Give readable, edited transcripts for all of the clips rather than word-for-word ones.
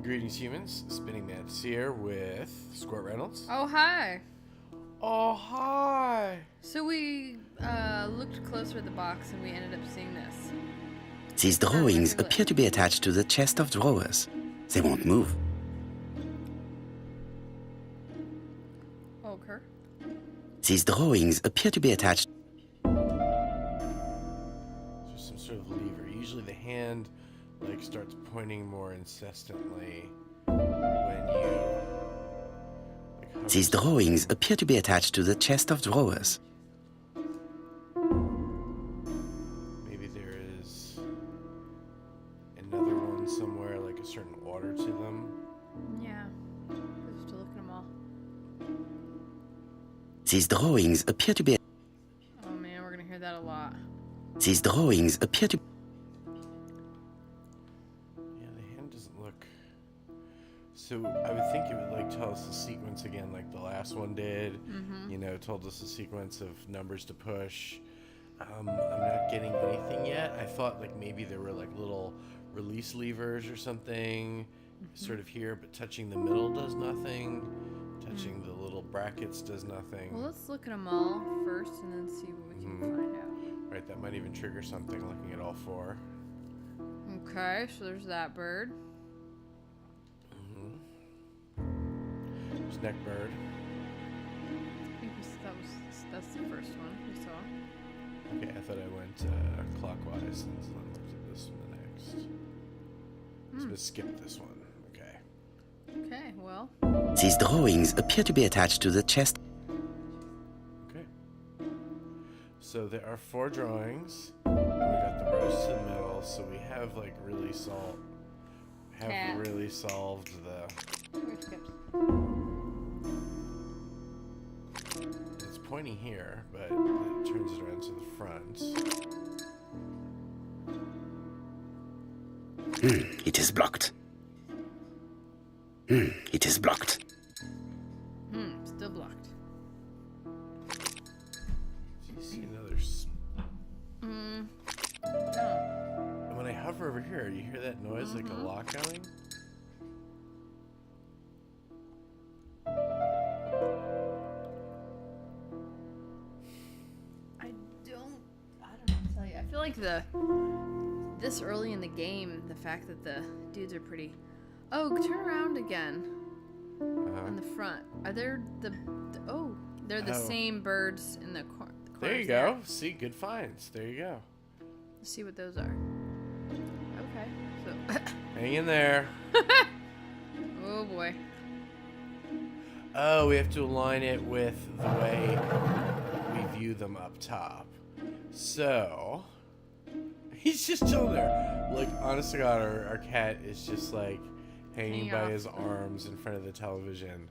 Greetings, humans. Spinningmantis here with Squirt Reynolds. Oh, hi. Oh, hi. So we looked closer at the box and we ended up seeing this. These drawings appear to be attached to the chest of drawers. They won't move. Okay. These drawings appear to be attached. There's some sort of lever. Usually the hand starts pointing more insistently when you These drawings appear to be attached to the chest of drawers. Maybe there is another one somewhere, like a certain order to them. Yeah. Just to look at them all. These drawings appear to be. Oh man, we're gonna hear that a lot. These drawings appear to. Yeah, the hand doesn't look. So I would think it would tell us the sequence again, like the last one did. Mm-hmm. You know, told us a sequence of numbers to push. I'm not getting anything yet. I thought maybe there were little release levers or something, sort of here, but touching the middle does nothing. Touching the little brackets does nothing. Well, let's look at them all first and then see what we can find out. Right, that might even trigger something looking at all four. Okay, so there's that bird. There's neckbird. I think that's the first one we saw. Okay, I thought I went clockwise and then looked at this one next. So I'm gonna skip this one. Okay. Okay, well. These drawings appear to be attached to the chest. Okay. So there are 4 drawings. And we got the rose to the middle, so we have really solved the. It's pointing here, but it turns it around to the front. It is blocked. It is blocked. Still blocked. Do you see another? No. And when I hover over here, you hear that noise like a lock going? I don't know what to tell you. I feel like this early in the game, the fact that the dudes are pretty. Oh, turn around again. On the front. Are there they're the same birds in the corner. There you go. See, good finds. There you go. Let's see what those are. Okay. So Hang in there. oh boy. Oh, we have to align it with the way we view them up top. So, he's just chilling there. Honest to God, our cat is just hanging by his arms in front of the television.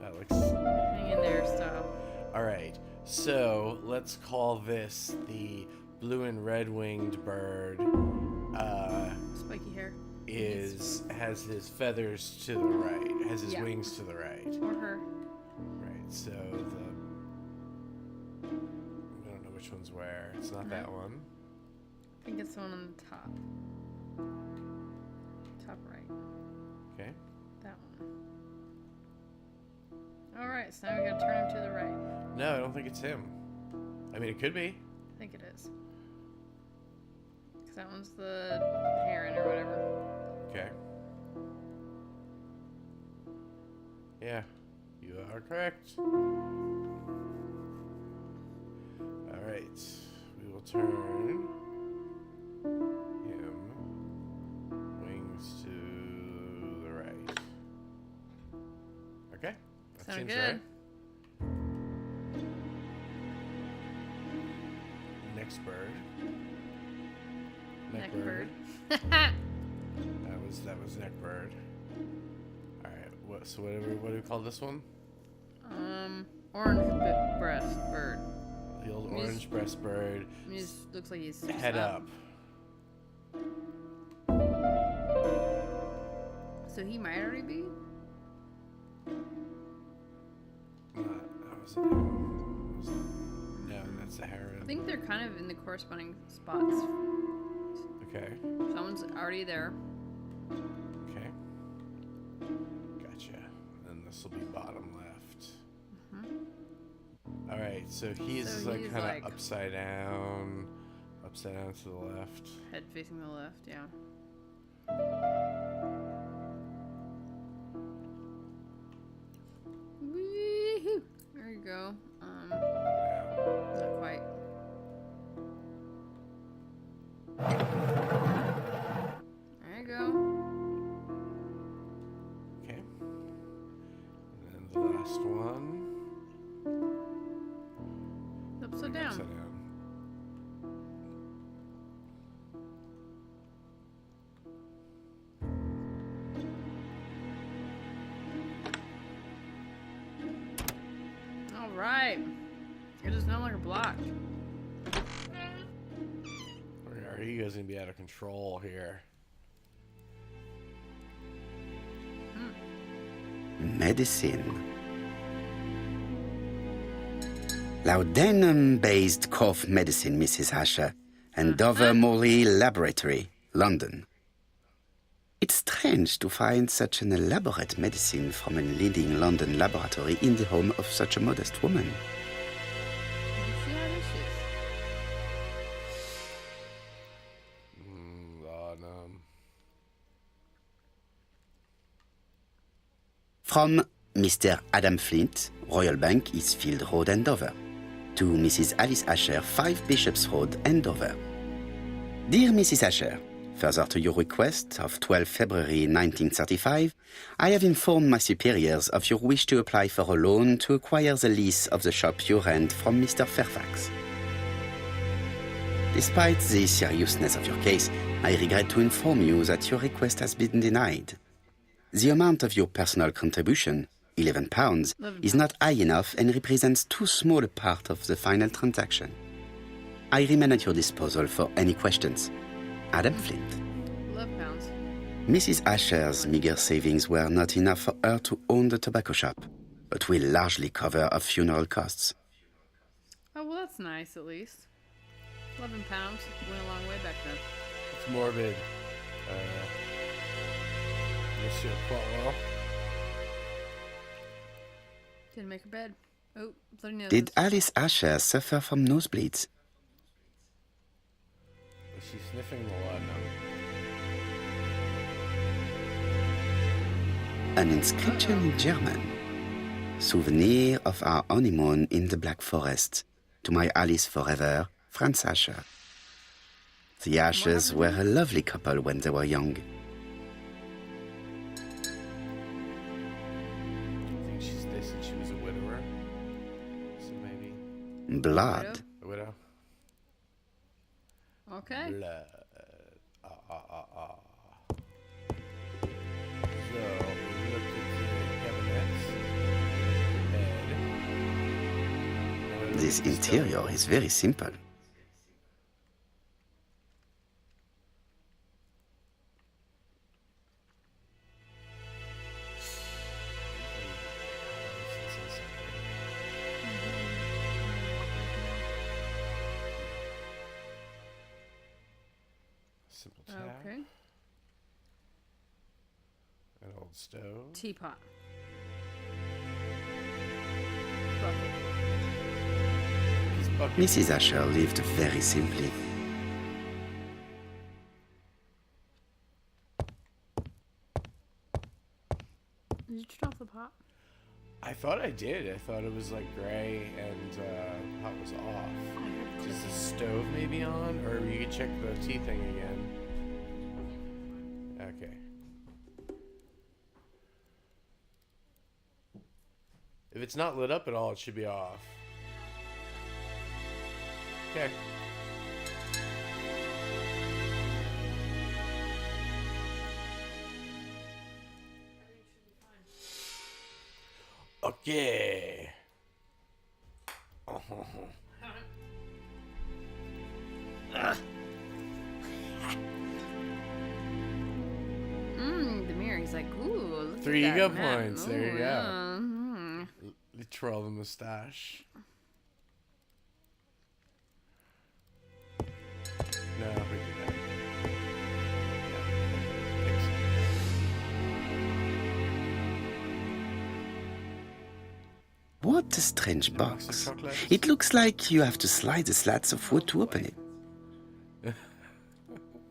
That looks. Hang in there, stop. All right. So let's call this the blue and red winged bird. Spiky hair. Has his feathers to the right. Has his wings to the right. Or her. Right. So we don't know which one's where. It's not that one. I think it's the one on the top. Top right. Okay. That one. Alright, so now we gotta turn him to the right. No, I don't think it's him. I mean, it could be. I think it is. Because that one's the heron or whatever. Okay. Yeah, you are correct. All right, we will turn him wings to the right. Okay, that Sound seems good. right. Next bird. Neckbird. That was neckbird. All right. So what do we call this one? Orange breast bird. The old orange breast bird. He just looks like he's Head up. So he might already be. No, that's a heron. I think they're kind of in the corresponding spots. Okay. Someone's already there. Okay. Gotcha. And this will be bottom left. All right, so he's So like he's kind of like- upside down to the left. Head facing the left, yeah. Wee-hoo. There you go. Yeah. Not quite. There you go. Okay. And then the last one. Upside down. Upside down. All right. It is no longer blocked. Our ego's gonna be out of control here. Medicine. Laudanum-based cough medicine, Mrs. Asher, and Dover Morley Laboratory, London. It's strange to find such an elaborate medicine from a leading London laboratory in the home of such a modest woman. Let's see how this is. Laudanum. From Mr. Adam Flint, Royal Bank, Eastfield Road, Andover. To Mrs. Alice Asher, 5 Bishops Road, Andover. Dear Mrs. Asher, further to your request of 12 February 1935, I have informed my superiors of your wish to apply for a loan to acquire the lease of the shop you rent from Mr. Fairfax. Despite the seriousness of your case, I regret to inform you that your request has been denied. The amount of your personal contribution, £11, is not high enough and represents too small a part of the final transaction. I remain at your disposal for any questions. Adam Flint. £11. Mrs. Asher's meager savings were not enough for her to own the tobacco shop, but will largely cover her funeral costs. Oh, well, that's nice, at least. £11 went a long way back then. It's morbid. Monsieur Poirot. Didn't make her bed. Oh, bloody nose. Did Alice Asher suffer from nosebleeds? Was she sniffing the laudanum? An inscription in German. Souvenir of our honeymoon in the Black Forest. To my Alice forever, Franz Asher. The Ashers were a lovely couple when they were young. I think she's this and she was a widower. So maybe. Blood. A widow? Okay. Blood. So, we looked at the cabinets. The bed. This interior is very simple. Simple tap. Okay. An old stove. Teapot. This bucket. Mrs. Asher lived very simply. Did you turn off the pot? I thought I did. I thought it was like gray and pot was off. Is the stove maybe on? Or you could check the tea thing again. Okay. If it's not lit up at all, it should be off. Okay. Okay. The mirror. He's like, ooh, look 3 at ego that map. points. There you Ooh, go. yeah, mhm. You twirl the mustache. No, we did that. Yeah. What a strange Box of box. chocolates? It looks like you have to slide the slats of wood to open it.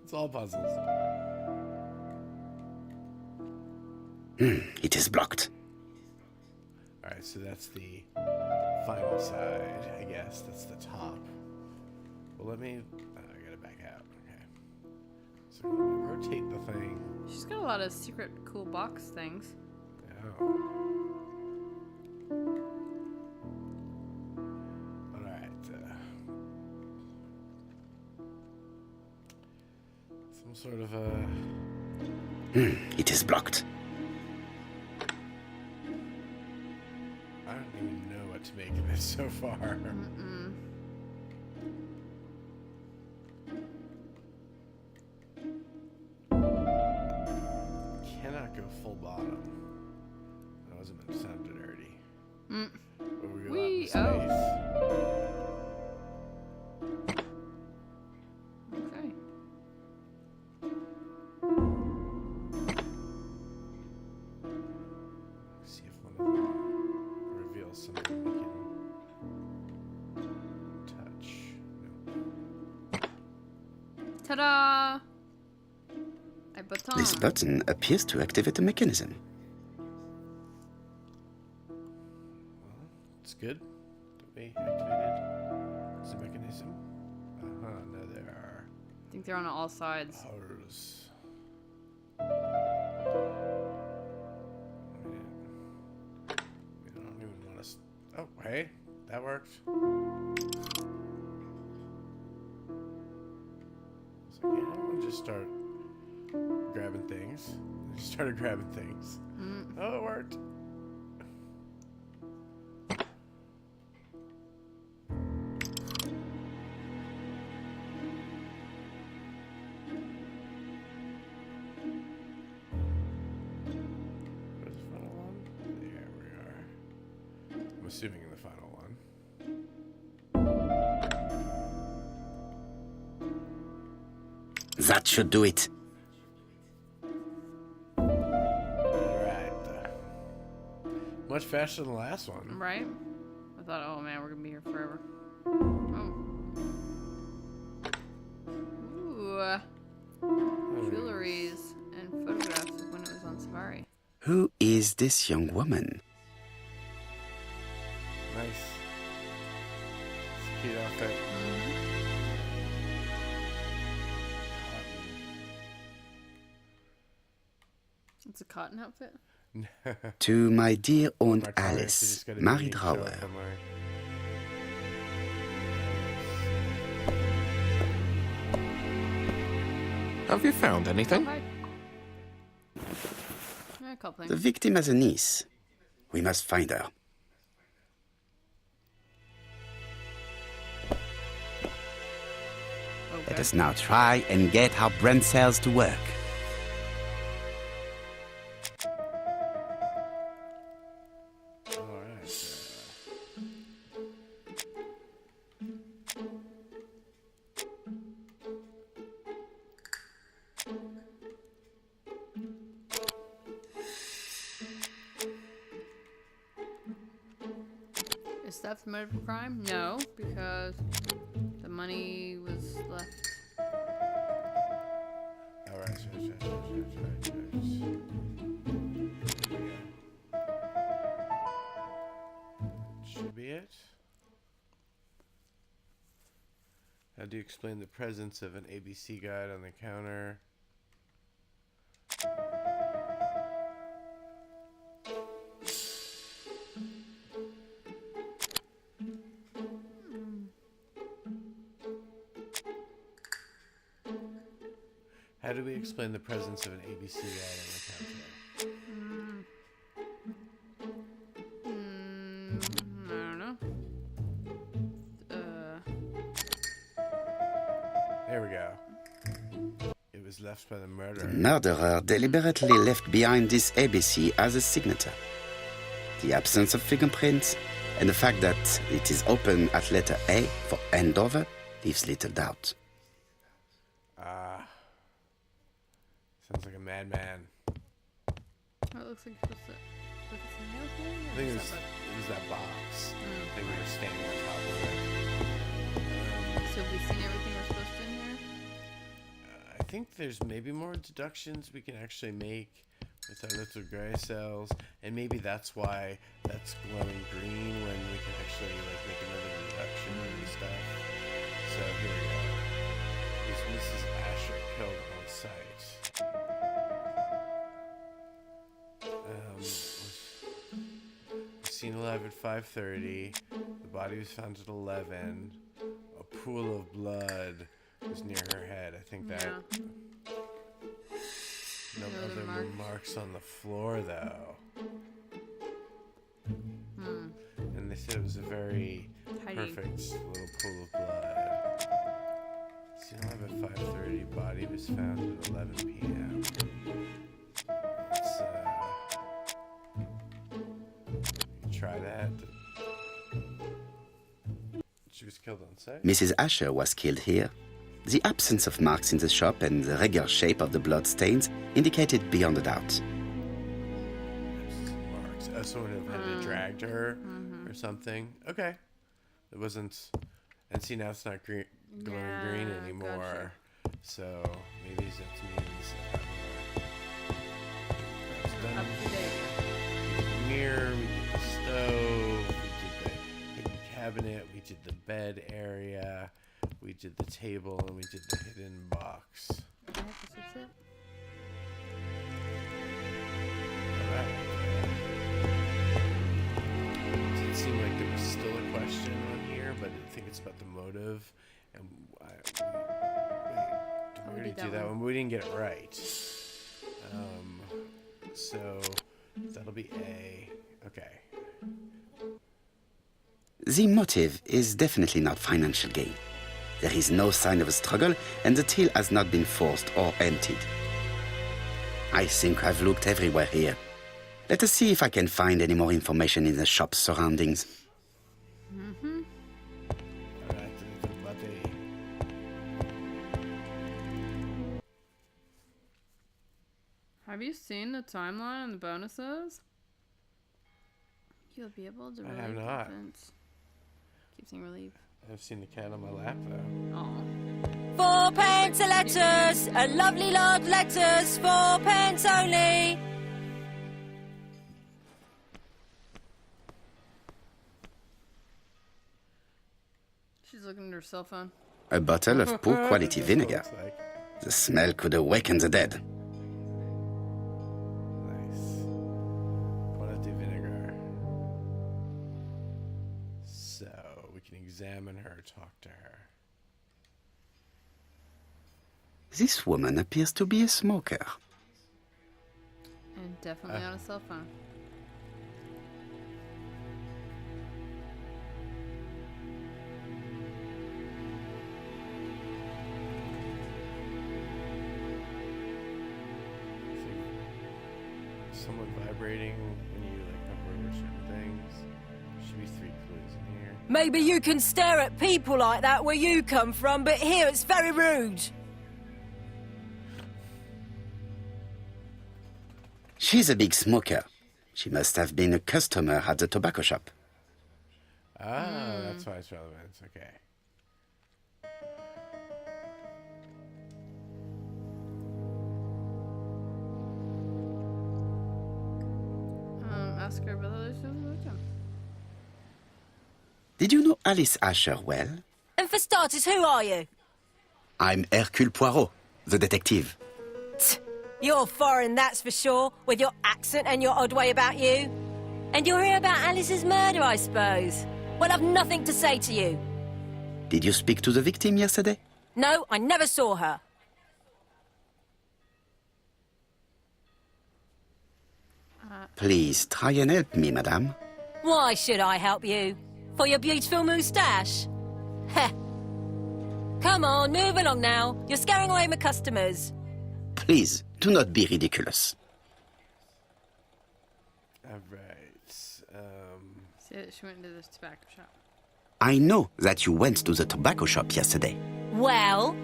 It's all puzzles. It is blocked. Alright, so that's the final side, I guess. That's the top. Well, let me... I gotta back out. Okay. So let me rotate the thing. She's got a lot of secret cool box things. Oh. Alright. Some sort of a... It is blocked. I don't even know what to make of this so far. Cannot go full bottom. That wasn't meant to sound dirty. But we go out in space. Okay. See if one of them reveals something we can touch. No. Ta-da! A button. This button appears to activate a mechanism. Well, it's good that we activated the mechanism. No, there are I think they're on all sides. holes. We don't even want to. Oh, hey, that worked. It's like, yeah, I want to just start grabbing things. I just started grabbing things. Oh, it worked. Where's the final one? There we are. I'm assuming in the final one. That should do it. Alright. Much faster than the last one. Right? I thought, oh man, we're gonna be here forever. Oh. Ooh. Jewelries and photographs of when it was on safari. Who is this young woman? Nice. It's a cute outfit. It's a cotton outfit. To my dear Aunt My car, so Alice, just gotta Marie show up Drawer. on my- Have you found anything? Hi. Yeah, a couple The things. victim has a niece. We must find her. Let Okay. us now try and get our brain cells to work. Alright. Is theft motive for crime? No, because the money was left. Alright. Should be it. How do you explain the presence of an ABC guide on the counter? How do we explain the presence of an ABC guide on the counter? I don't know. There we go. It was left by the murderer. The murderer deliberately left behind this ABC as a signature. The absence of fingerprints and the fact that it is open at letter A for Andover leaves little doubt. Sounds like a madman. Oh, it looks like you're supposed to Look at some nails maybe? I Or think it just was that box. Mm. I think we were standing on top of it. So have we seen everything we're supposed to in here? I think there's maybe more deductions we can actually make with our little gray cells, and maybe that's why that's glowing green when we can actually like make another deduction and stuff. So here we go. Is Mrs. Asher killed on site? Scene 11 at 5:30. The body was found at 11. A pool of blood was near her head. I think that. Yeah. No No other other marks on the floor, though. Hmm. And they said it was a very Tidy. perfect little pool of blood. Scene 11 at 5:30. Body was found at 11 p.m. Let's try that. She was killed on site. Mrs. Asher was killed here. The absence of marks in the shop and the regular shape of the blood stains indicated beyond a doubt. Marks. Someone had dragged her or something. Okay. It wasn't. And see, now it's not green, glowing Yeah, green anymore. gotcha. So maybe that means. That's done. Up to date. We did the mirror, we did the stove, we did the hidden cabinet, we did the bed area, we did the table, and we did the hidden box. Okay, that's it. Alright. It seemed like there was still a question on here, but I think it's about the motive. And did we already do that one? We didn't get it right. So that'll be A. Okay. The motive is definitely not financial gain. There is no sign of a struggle, and the till has not been forced or emptied. I think I've looked everywhere here. Let us see if I can find any more information in the shop's surroundings. Mm-hmm. Alright, buddy. Have you seen the timeline and the bonuses? You'll be able to I relieve have not. events. Keep saying relieve. I've seen the cat on my lap, though. Oh. 4 pence a letters, a lovely lot letters, 4 pence only. She's looking at her cell phone. A bottle of poor quality That's what it vinegar. looks like. The smell could awaken the dead. Nice. Quality vinegar. So we can examine her, talk to her. This woman appears to be a smoker. And definitely on a cell phone. Someone vibrating when you like hover over certain things. There should be 3 clues in here. Maybe you can stare at people like that where you come from, but here it's very rude. She's a big smoker. She must have been a customer at the tobacco shop. Ah, that's why it's relevant. Okay. Ask her about the relationship. Did you know Alice Asher well? And for starters, who are you? I'm Hercule Poirot, the detective. Tch, you're foreign, that's for sure, with your accent and your odd way about you. And you're here about Alice's murder, I suppose. Well, I've nothing to say to you. Did you speak to the victim yesterday? No, I never saw her. Please try and help me, madame. Why should I help you? For your beautiful moustache? Heh. Come on, move along now. You're scaring away my customers. Please, do not be ridiculous. Alright. See, she went into this tobacco shop. I know that you went to the tobacco shop yesterday. Well,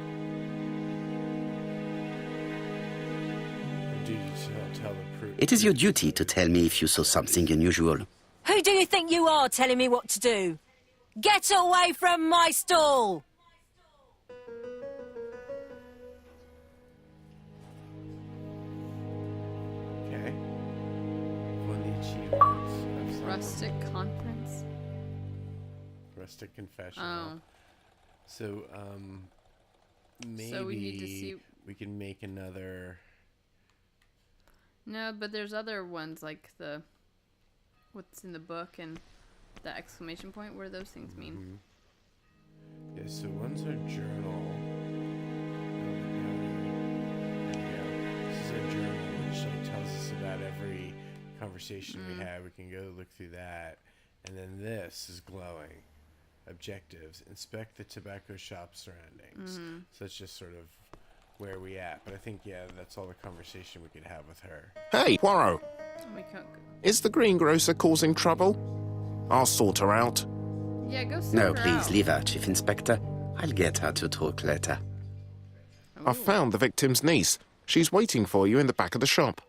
duty to tell the truth. It is your duty to tell me if you saw something unusual. Who do you think you are telling me what to do? Get away from my stall! Okay. Won the achievements. Excellent. Rustic conference. Rustic confessional. Oh. So, maybe So we need to see. we can make another. No, but there's other ones like the what's in the book and the exclamation point. What do those things mean? Yeah, so one's our journal. This is our journal, which like, tells us about every conversation we had. We can go look through that. And then this is glowing. Objectives. Inspect the tobacco shop surroundings. So it's just sort of where we at. But I think, yeah, that's all the conversation we could have with her. Hey, Poirot. We can't go. Is the greengrocer causing trouble? I'll sort her out. Yeah, go see No, her please out. leave her, Chief Inspector. I'll get her to talk later. I've found the victim's niece. She's waiting for you in the back of the shop.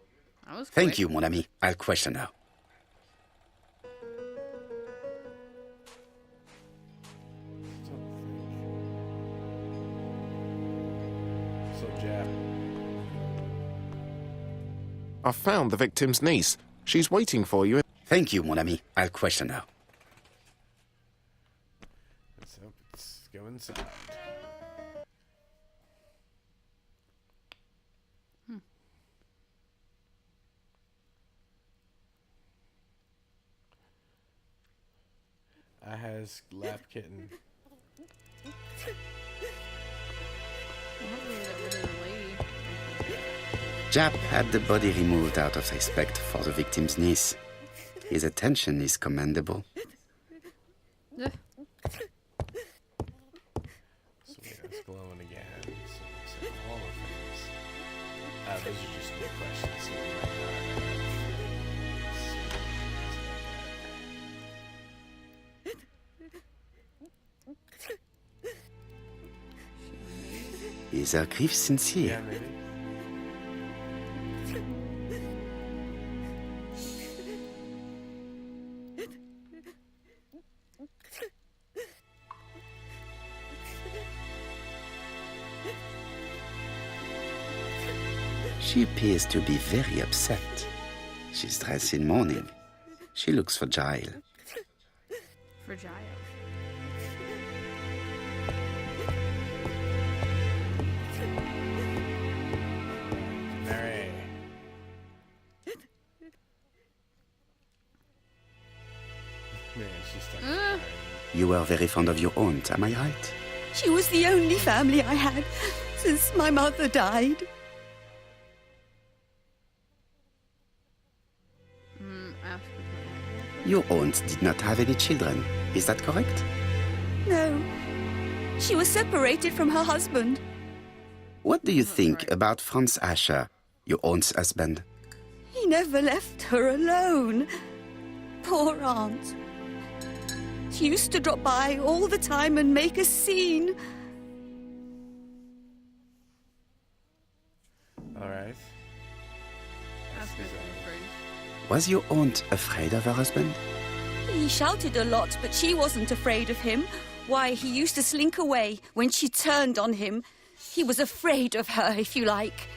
That was Thank quick. you, mon ami. I'll question her. So, Jeff. I've found the victim's niece. She's waiting for you. Thank you, mon ami. I'll question her. Let's hope it's go inside. I has lap kitten. Hopefully get rid of the lady. Jap had the body removed out of respect for the victim's niece. His attention is commendable. Ugh. So yeah, it's glowing again. So it's like all the things. Those are just new questions. So we might Is her grief not. sincere? Yeah, maybe. She appears to be very upset. She's dressed in mourning. She looks fragile. Fragile. Mary. Man, she's stuck. Ugh. You were very fond of your aunt, am I right? She was the only family I had since my mother died. Ask her. Your aunt did not have any children, is that correct? No. She was separated from her husband. What do you think about Franz Asher, your aunt's husband? He never left her alone. Poor aunt. She used to drop by all the time and make a scene. All right. Ask her if she's afraid. Was your aunt afraid of her husband? He shouted a lot, but she wasn't afraid of him. Why, he used to slink away when she turned on him. He was afraid of her, if you like.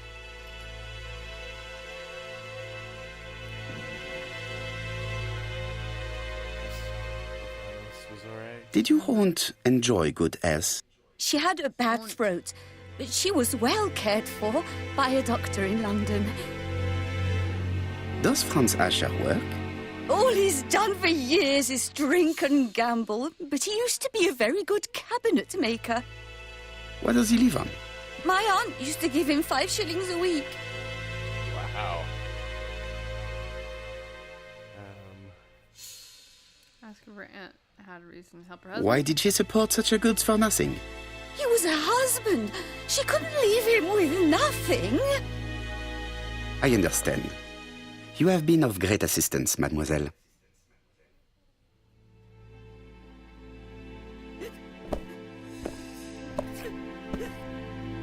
This was all right. Did your aunt enjoy good health? She had a bad throat, but she was well cared for by a doctor in London. Does Franz Asher work? All he's done for years is drink and gamble, but he used to be a very good cabinet maker. What does he live on? My aunt used to give him 5 shillings a week. Wow. Ask her if her aunt had a reason to help her husband. Why did she support such a goods for nothing? He was her husband. She couldn't leave him with nothing. I understand. You have been of great assistance, mademoiselle.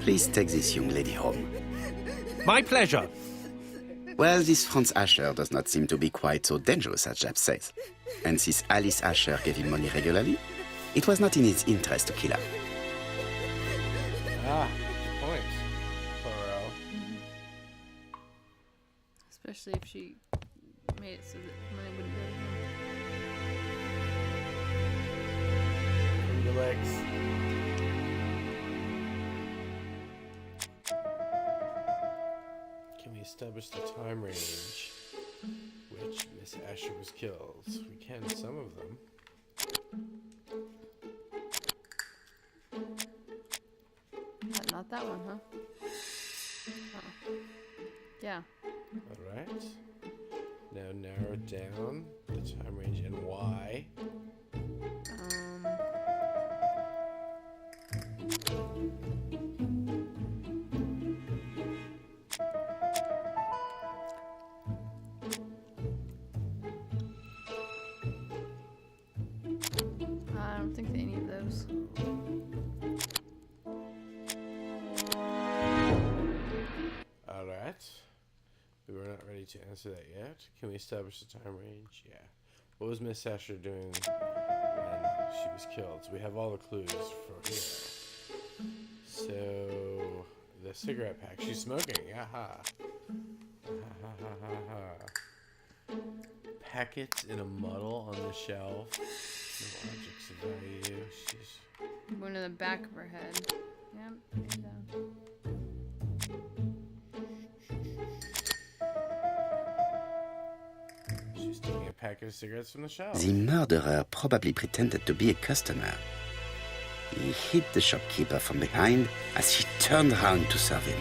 Please take this young lady home. My pleasure. Well, this Franz Asher does not seem to be quite so dangerous as Jab says. And since Alice Asher gave him money regularly, it was not in his interest to kill her. Ah, good point, Poirot. Especially if she made it so that money wouldn't go to him. Your legs. Can we establish the time range which Miss Asher was killed? We can some of them. Not that one, huh? Oh. Yeah. Alright. Now narrow down the time range and why. I don't think any of those. Alright. We were not ready to answer that yet. Can we establish the time range? Yeah. What was Miss Asher doing when she was killed? So we have all the clues for here. So, the cigarette pack. She's smoking. Aha. Packets in a muddle on the shelf. No objects of value. She's... One in the back of her head. Yep. Down. She's taking a packet of cigarettes from the shelf. The murderer probably pretended to be a customer. He hit the shopkeeper from behind as she turned around to serve him.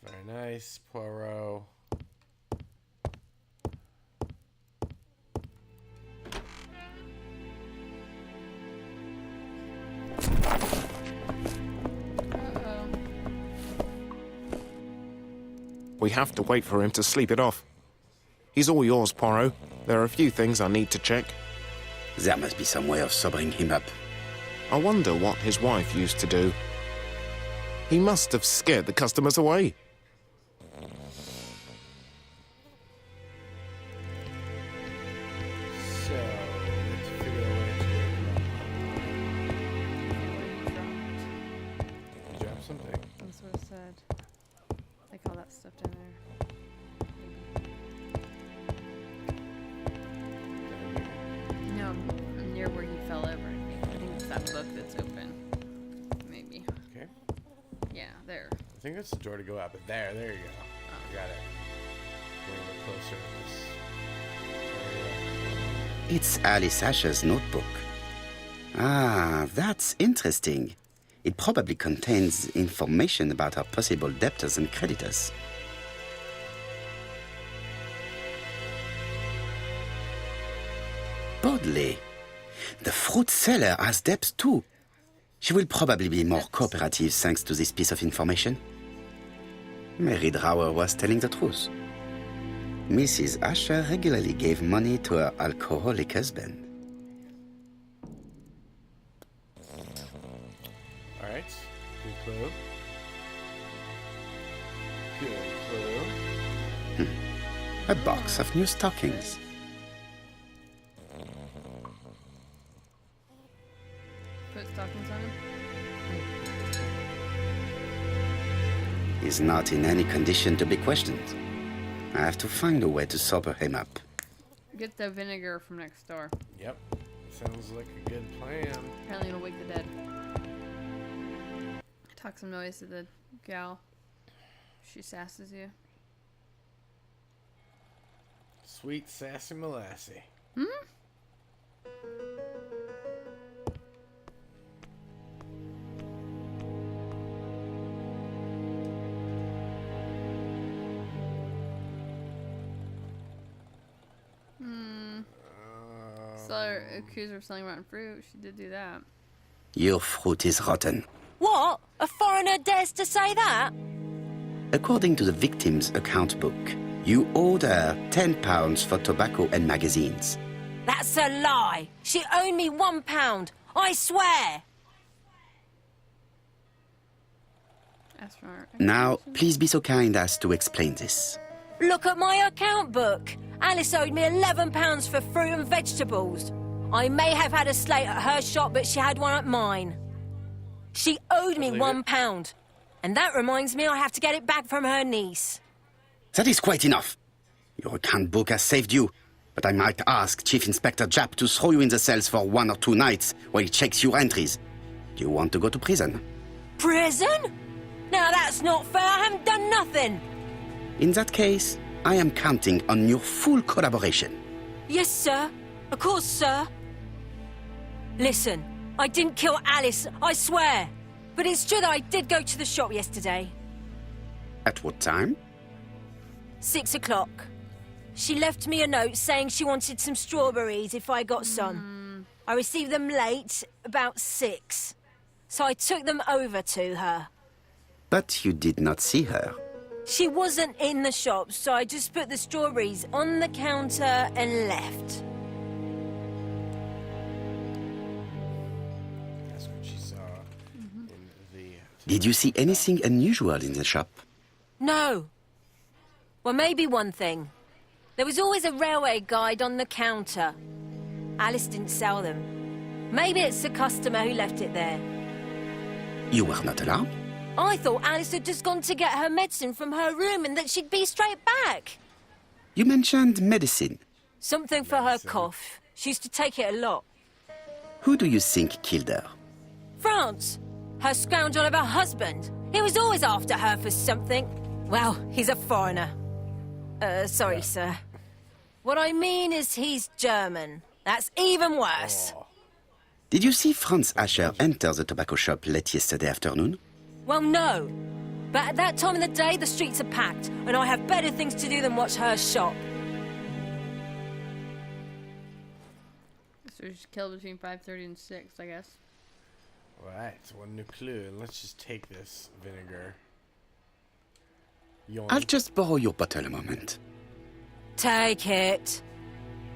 Very nice, Poirot. We have to wait for him to sleep it off. He's all yours, Poirot. There are a few things I need to check. There must be some way of sobering him up. I wonder what his wife used to do. He must have scared the customers away. So, let's figure out where to What he dropped. drop something. That's what it said. Like all that stuff down there. No, near where he fell over. I think it's that book that's open. Maybe. Okay. Yeah, there. I think that's the door to go out, but there you go. I got it. We're a little closer to this area. It's Alice Asher's notebook. Ah, that's interesting. It probably contains information about our possible debtors and creditors. Bodley. The fruit seller has debts too. She will probably be more cooperative thanks to this piece of information. Mary Drower was telling the truth. Mrs. Asher regularly gave money to her alcoholic husband. Alright. Good clue. Good clue. A box of new stockings. Put stockings on him. He's not in any condition to be questioned. I have to find a way to sober him up. Get the vinegar from next door. Yep. Sounds like a good plan. Apparently it'll wake the dead. Talk some noise to the gal. She sasses you. Sweet sassy molassy. Saw her accuse her of selling rotten fruit. She did do that. Your fruit is rotten. What? A foreigner dares to say that? According to the victim's account book, you owed her £10 for tobacco and magazines. That's a lie. She owed me £1. I swear. Astronaut. Now, please be so kind as to explain this. Look at my account book. Alice owed me £11 for fruit and vegetables. I may have had a slate at her shop, but she had one at mine. She owed me £1. And that reminds me I have to get it back from her niece. That is quite enough. Your account book has saved you, but I might ask Chief Inspector Japp to throw you in the cells for 1 or 2 nights while he checks your entries. Do you want to go to prison? Prison? Now that's not fair. I haven't done nothing. In that case, I am counting on your full collaboration. Yes, sir. Of course, sir. Listen, I didn't kill Alice, I swear. But it's true that I did go to the shop yesterday. At what time? 6 o'clock. She left me a note saying she wanted some strawberries if I got some. I received them late, about 6. So I took them over to her. But you did not see her. She wasn't in the shop, so I just put the strawberries on the counter and left. That's what she saw in the... Did you see anything unusual in the shop? No. Well, maybe one thing. There was always a railway guide on the counter. Alice didn't sell them. Maybe it's the customer who left it there. You were not allowed? I thought Alice had just gone to get her medicine from her room and that she'd be straight back. You mentioned medicine. Something for her cough. She used to take it a lot. Who do you think killed her? France. Her scoundrel of a husband. He was always after her for something. Well, he's a foreigner. Sorry, sir. What I mean is he's German. That's even worse. Did you see Franz Asher enter the tobacco shop late yesterday afternoon? Well, no. But at that time of the day, the streets are packed, and I have better things to do than watch her shop. So she's killed between 5:30 and 6, I guess. Alright, one new clue. And let's just take this vinegar. I'll just borrow your bottle a moment. Take it.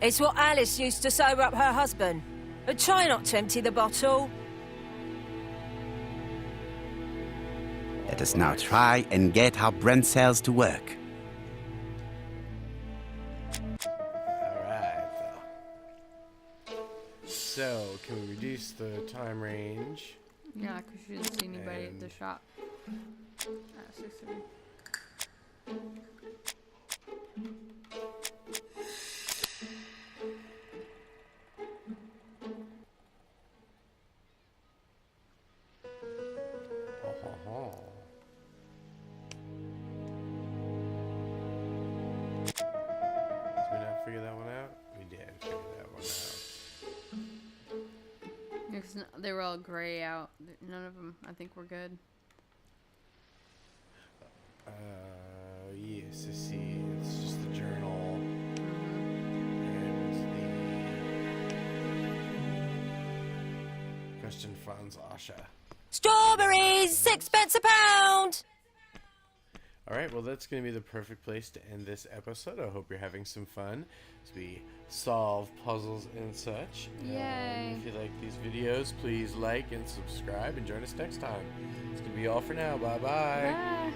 It's what Alice used to sober up her husband. But try not to empty the bottle. Let us now try and get our brain cells to work. Alright. So, can we reduce the time range? Yeah, because she didn't see anybody at the shop. At 6:30. Did we not figure that one out? We did figure that one out. Yeah, 'cause they were all gray out. None of them, I think, were good. Yes, I see. It's just the journal. And the question Franz Asher. Strawberries! 6 pence a pound! Alright, well that's going to be the perfect place to end this episode. I hope you're having some fun as we solve puzzles and such. Yay! If you like these videos, please like and subscribe and join us next time. It's going to be all for now. Bye-bye. Bye.